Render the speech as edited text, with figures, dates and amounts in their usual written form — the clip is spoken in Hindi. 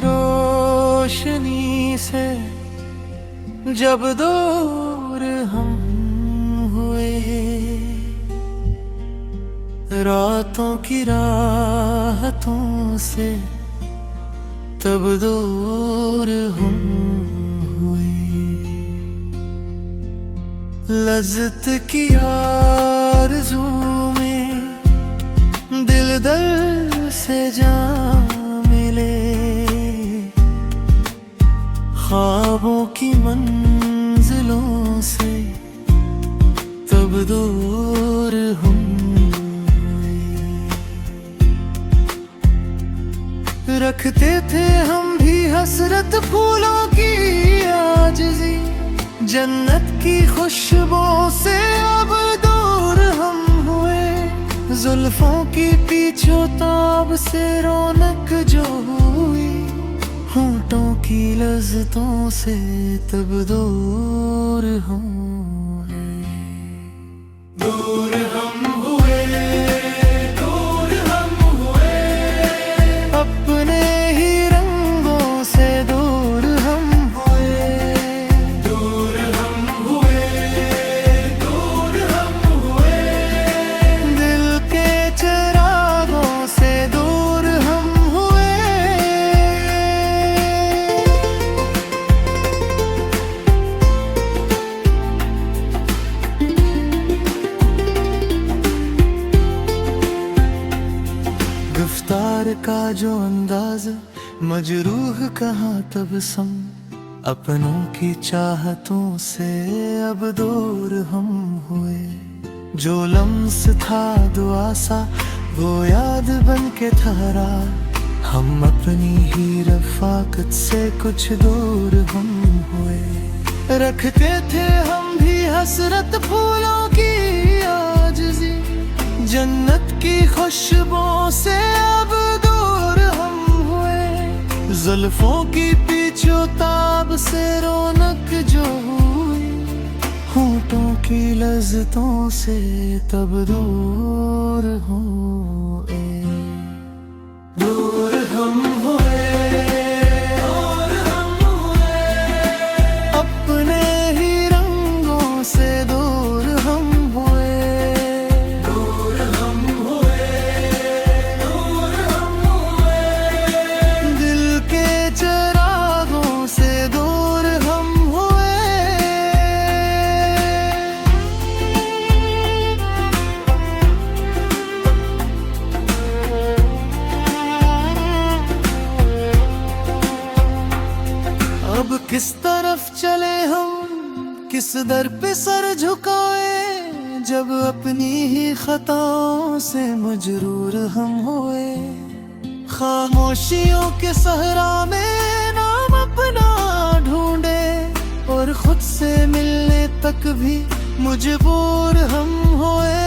रोशनी से जब दूर हम हुए, रातों की राहतों से तब दूर हम हुए। लज़्ज़त की आरज़ू में दिल दल से जा मिले, ख्वाबों की मंजिलों से तब दूर हम हुए। रखते थे हम भी हसरत फूलों की आजिज़ी, जन्नत की खुशबुओं से अब दूर हम हुए। जुल्फों की पीछो ताब से रौनक जो हुई, होंठों की लज़्ज़तों से तब दूर हम हुए। दूर हम हुए, दूर हम हुए, अपने ही रंगों से दूर हम हुए। दूर हम हुए, दूर हम हुए, दिल के चिरागों से दूर हम हुए। गिरफ्तार का जो अंदाज, मजरूह कहाँ तबस्सुम, अपनों की चाहतों से अब दूर हम हुए। जो लम्स था दुआ सा वो याद बन के ठहरा, हम अपनी ही रफ़ाकत से कुछ दूर हम हुए। रखते थे हम भी हसरत फूलों की आजिज़ी, जन्नत की खुशबुओं से अब दूर हम हुए। जुल्फों की पीछो ताब से रौनक जो हुई, होंठों की लज़्ज़तों से तब दूर हुए। दूर हम हुए, दूर हम हुए, अपने ही रंगों से दूर हम हुए। दूर हम हुए, दूर हम हुए, दिल के चिरागों से दूर हम हुए। अब किस तरफ चले हम, किस दर पे सर झुकाए, जब अपनी ही खताओं से मजरूर हम हुए। खामोशियों के सहरा में नाम अपना ढूंढे, और खुद से मिलने तक भी मजबूर हम हुए।